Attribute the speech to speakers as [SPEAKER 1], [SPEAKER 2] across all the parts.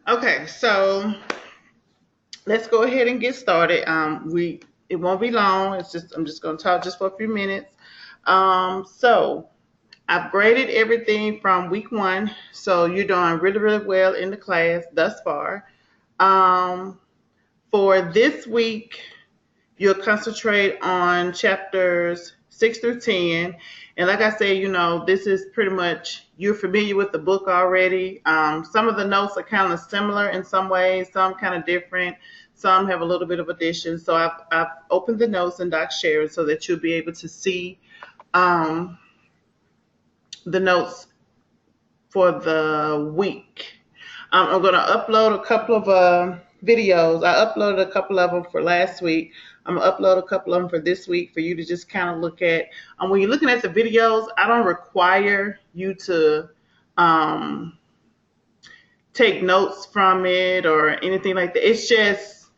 [SPEAKER 1] Okay, so let's go ahead and get started. It won't be long. I'm just going to talk just for a few minutes. So I've graded everything from week one, so you're doing really, really well in the class thus far. Um, for this week, you'll concentrate on chapters 6 through 10. And like I said, this is pretty much, you're familiar with the book already. Some of the notes are kind of similar in some ways, some kind of different. Some have a little bit of addition. So I've opened the notes in DocShare so that you'll be able to see um, the notes for the week. I'm going to upload a couple of videos. I uploaded a couple of them for last week. I'm going to upload a couple of them for this week for you to just kind of look at. When you're looking at the videos, I don't require you to um, take notes from it or anything like that. It's just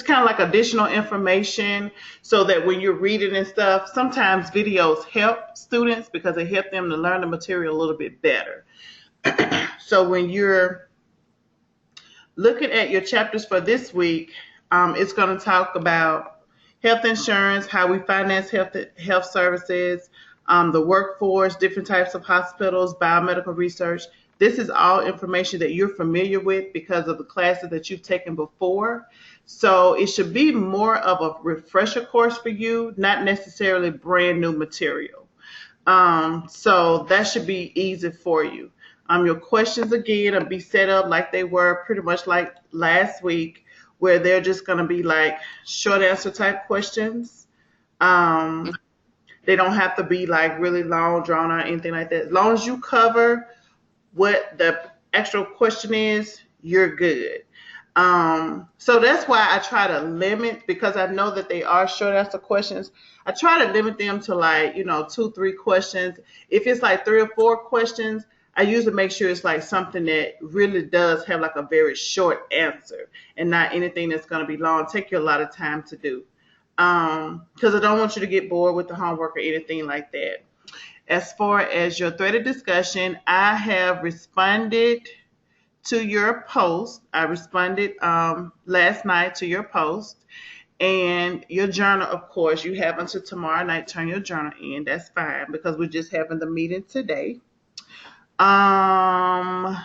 [SPEAKER 1] kind of like additional information so that when you're reading and stuff, sometimes videos help students because they help them to learn the material a little bit better. So when you're looking at your chapters for this week, it's going to talk about health insurance, how we finance health services, the workforce, different types of hospitals, biomedical research. This is all information that you're familiar with because of the classes that you've taken before. So it should be more of a refresher course for you, not necessarily brand new material. So that should be easy for you. Your questions again will be set up like they were pretty much like last week, where they're just going to be like short answer type questions. Um, they don't have to be like really long, drawn out, anything like that. As long as you cover what the actual question is, you're good. So that's why I try to limit, because I know that they are short answer questions. I try to limit them to like, 2, 3 questions. If it's like 3 or 4 questions, I usually make sure it's like something that really does have like a very short answer and not anything that's going to be long, take you a lot of time to do. Because I don't want you to get bored with the homework or anything like that. As far as your threaded discussion, I have responded to your post. I responded last night to your post. And your journal, of course, you have until tomorrow night to turn your journal in. That's fine because we're just having the meeting today. Um,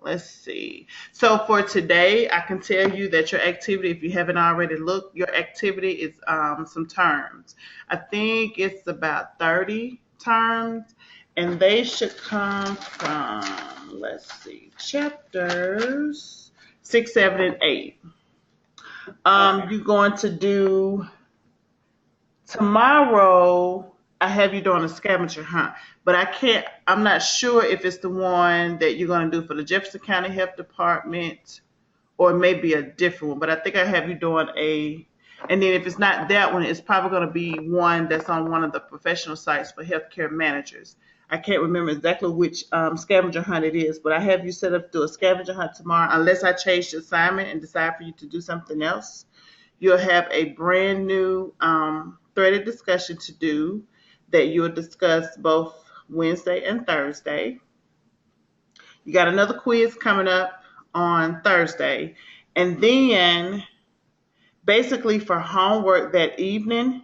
[SPEAKER 1] let's see. So for today, I can tell you that your activity, if you haven't already looked, your activity is some terms. I think it's about 30 terms, and they should come from, let's see, chapters 6, 7, and 8. You're going to do tomorrow. I have you doing a scavenger hunt, but I'm not sure if it's the one that you're going to do for the Jefferson County Health Department or maybe a different one. But I think I have you doing and then if it's not that one, it's probably going to be one that's on one of the professional sites for healthcare managers. I can't remember exactly which scavenger hunt it is, but I have you set up to do a scavenger hunt tomorrow unless I change the assignment and decide for you to do something else. You'll have a brand new threaded discussion to do that you'll discuss both Wednesday and Thursday. You got another quiz coming up on Thursday. And then basically for homework that evening,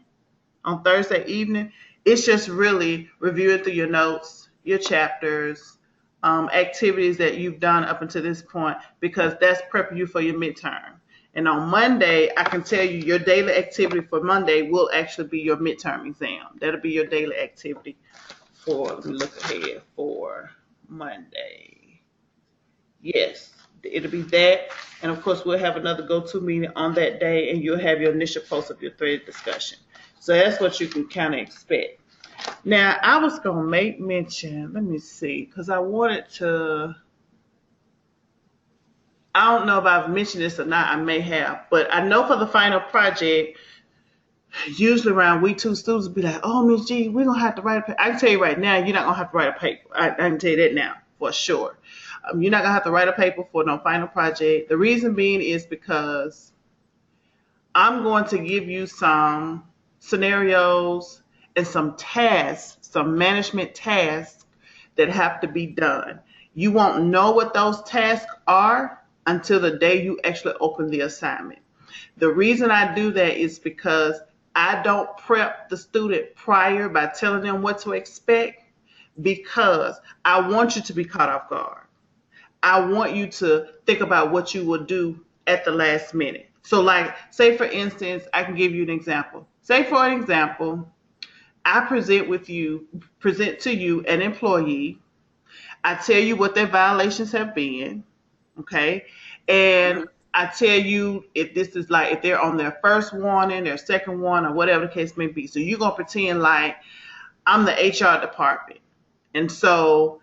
[SPEAKER 1] on Thursday evening, it's just really reviewing through your notes, your chapters, activities that you've done up until this point, because that's prepping you for your midterm. And on Monday, I can tell you your daily activity for Monday will actually be your midterm exam. That'll be your daily activity let me look ahead for Monday. Yes, it'll be that. And of course, we'll have another go-to meeting on that day, and you'll have your initial post of your threaded discussion. So that's what you can kind of expect. Now, I was going to make mention, let me see, because I wanted to, I don't know if I've mentioned this or not, I may have, but I know for the final project, usually around week 2, students will be like, oh, Miss G, we're going to have to write a paper. I can tell you right now, you're not going to have to write a paper. I can tell you that now for sure. You're not going to have to write a paper for no final project. The reason being is because I'm going to give you some scenarios and some tasks, some management tasks that have to be done. You won't know what those tasks are until the day you actually open the assignment. The reason I do that is because I don't prep the student prior by telling them what to expect, because I want you to be caught off guard. I want you to think about what you will do at the last minute. So, like, say for instance, I can give you an example. Say for an example, I present to you an employee. I tell you what their violations have been, okay? And I tell you if this is like if they're on their first warning, their second one, or whatever the case may be. So you're gonna pretend like I'm the HR department. And so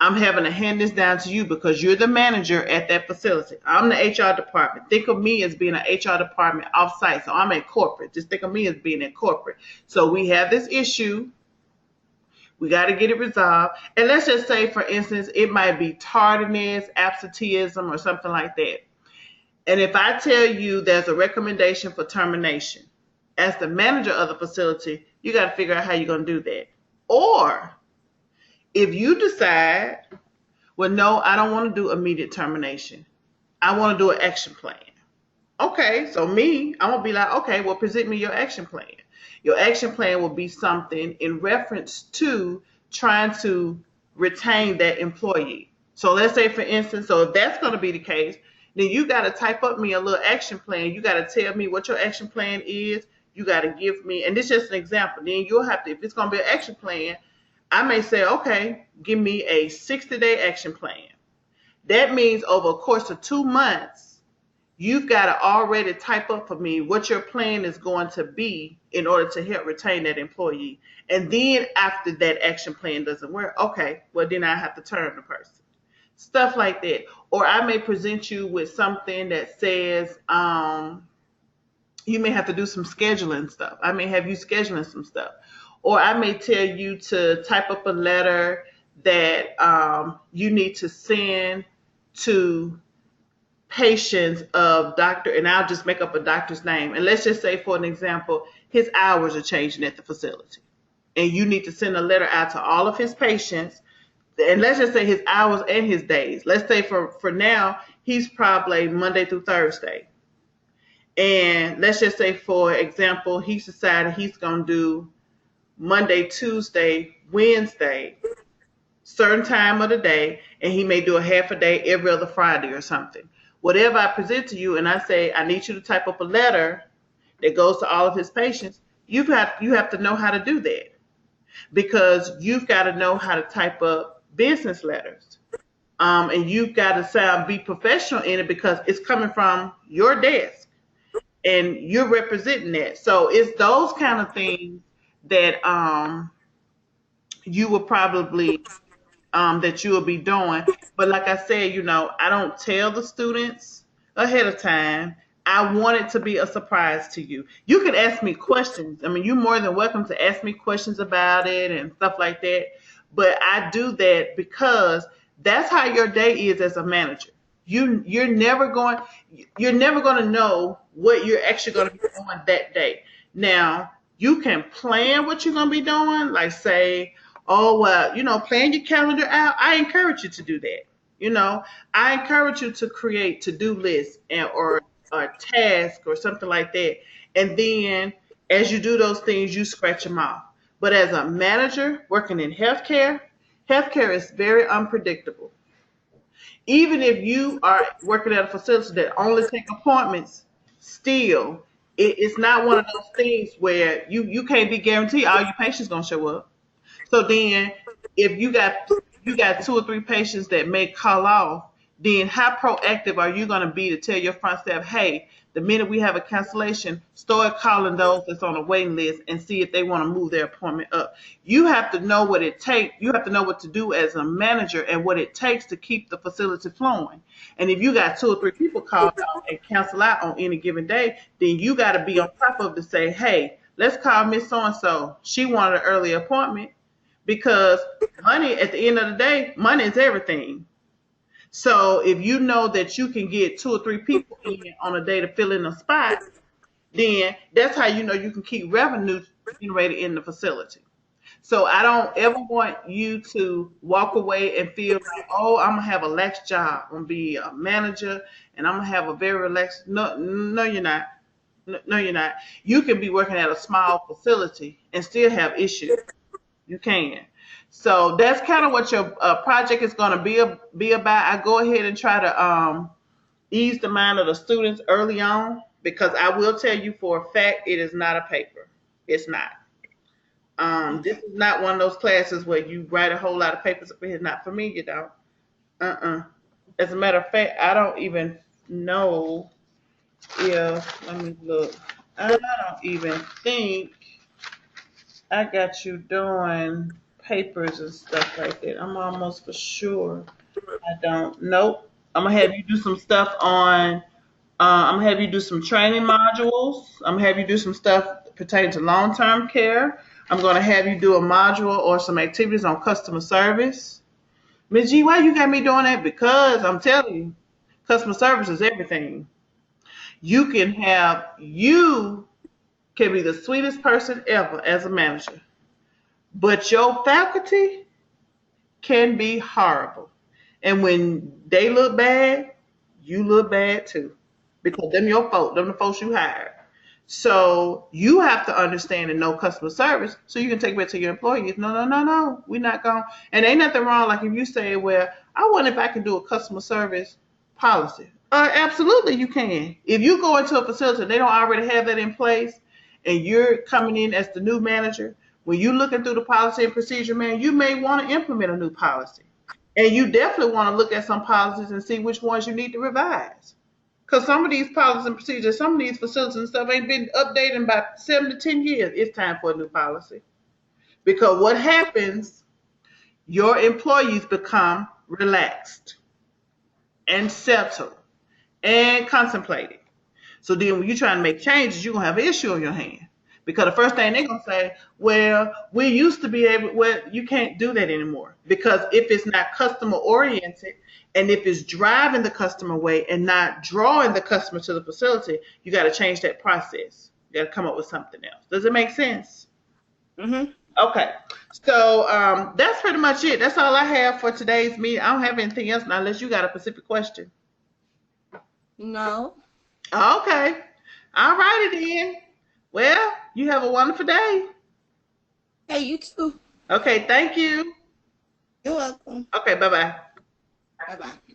[SPEAKER 1] I'm having to hand this down to you because you're the manager at that facility. I'm the HR department. Think of me as being an HR department off-site. So I'm in corporate. Just think of me as being in corporate. So we have this issue. We got to get it resolved. And let's just say, for instance, it might be tardiness, absenteeism, or something like that. And if I tell you there's a recommendation for termination, as the manager of the facility, you got to figure out how you're going to do that. Or if you decide, well, no, I don't want to do immediate termination. I want to do an action plan. Okay, so I'm going to be like, okay, well, present me your action plan. Your action plan will be something in reference to trying to retain that employee. So let's say, for instance, so if that's going to be the case, then you got to type up me a little action plan. You got to tell me what your action plan is. You got to give me, and this is just an example. Then you'll have to, if it's going to be an action plan, I may say, okay, give me a 60-day action plan. That means over a course of 2 months, you've got to already type up for me what your plan is going to be in order to help retain that employee. And then after that action plan doesn't work, okay, well, then I have to term the person. Stuff like that. Or I may present you with something that says you may have to do some scheduling stuff. I may have you scheduling some stuff. Or I may tell you to type up a letter that you need to send to patients of doctor, and I'll just make up a doctor's name. And let's just say, for an example, his hours are changing at the facility. And you need to send a letter out to all of his patients. And let's just say his hours and his days. Let's say for now, he's probably Monday through Thursday. And let's just say, for example, he's decided he's going to do Monday, Tuesday, Wednesday, certain time of the day, and he may do a half a day every other Friday or something. Whatever I present to you and I say, I need you to type up a letter that goes to all of his patients, you have to know how to do that, because you've got to know how to type up business letters. And you've got to be professional in it, because it's coming from your desk and you're representing that. So it's those kind of things that you will probably that you will be doing. But like I said, I don't tell the students ahead of time. I want it to be a surprise to you. You can ask me questions. I mean, you're more than welcome to ask me questions about it and stuff like that. But I do that because that's how your day is as a manager. You're never going to know what you're actually going to be doing that day. Now, you can plan what you're going to be doing, like say, oh, well, plan your calendar out. I encourage you to do that. I encourage you to create to-do lists or a task or something like that. And then as you do those things, you scratch them off. But as a manager working in healthcare is very unpredictable. Even if you are working at a facility that only take appointments, still, it's not one of those things where you can't be guaranteed all your patients going to show up. So then if you got 2 or 3 patients that may call off, then how proactive are you going to be to tell your front staff, hey, the minute we have a cancellation, start calling those that's on a waiting list and see if they want to move their appointment up. You have to know what it takes. You have to know what to do as a manager and what it takes to keep the facility flowing. And if you got 2 or 3 people call out and cancel out on any given day, then you got to be on top of it to say, hey, let's call Miss So-and-so. She wanted an early appointment. Because money, at the end of the day, money is everything. So if you know that you can get 2 or 3 people in on a day to fill in a spot, then that's how you know you can keep revenue generated in the facility. So I don't ever want you to walk away and feel like, oh, I'm gonna have a lax job. I'm gonna be a manager and I'm gonna have a very relaxed. No, no, you're not. No, you're not. You can be working at a small facility and still have issues. You can. So that's kind of what your project is going to be about. I go ahead and try to ease the mind of the students early on because I will tell you for a fact it is not a paper. It's not. This
[SPEAKER 2] Okay.
[SPEAKER 1] is not one of those classes where you write a whole lot of papers up here. Not for me, you don't. Uh-uh. As a matter of fact, I don't even know if, let me look. I don't even think I got you doing papers and stuff like that. I'm almost for sure. I don't. Nope. I'm gonna have you do some stuff on. I'm gonna have you do some training modules. I'm gonna have you do some stuff pertaining to long-term care. I'm gonna have you do a module or some activities on customer service. Ms. G, why you got me doing that? Because I'm telling you, customer service is everything. You can be the sweetest person ever as a manager, but your faculty can be horrible. And when they look bad, you look bad too. Because them your folk, them the folks you hired. So you have to understand and know customer service so you can take it to your employees. No, no, no, no. We're not going. And ain't nothing wrong. Like if you say, well, I wonder if I can do a customer service policy. Absolutely, you can. If you go into a facility and they don't already have that in place, and you're coming in as the new manager, when you're looking through the policy and procedure, man, you may want to implement a new policy. And you definitely want to look at some policies and see which ones you need to revise. Because some of these policies and procedures, some of these facilities and stuff ain't been updated in about 7 to 10 years. It's time for a new policy. Because what happens, your employees become relaxed and settled and contemplated. So then when you're trying to make changes, you're gonna have an issue on your hand. Because the first thing they're gonna say, well, we used to be able, well, you can't do that anymore. Because if it's not customer oriented and if it's driving the customer away and not drawing the customer to the facility, you got to change that process. You got to come up with something else. Does it make sense?
[SPEAKER 2] Mhm.
[SPEAKER 1] Okay. So that's pretty much it. That's all I have for today's meeting. I don't have anything else now unless you got a specific question.
[SPEAKER 2] No.
[SPEAKER 1] Okay. All righty then. Well, you have a wonderful day.
[SPEAKER 2] Hey, you too.
[SPEAKER 1] Okay, thank you.
[SPEAKER 2] You're welcome.
[SPEAKER 1] Okay, bye bye.
[SPEAKER 2] Bye bye.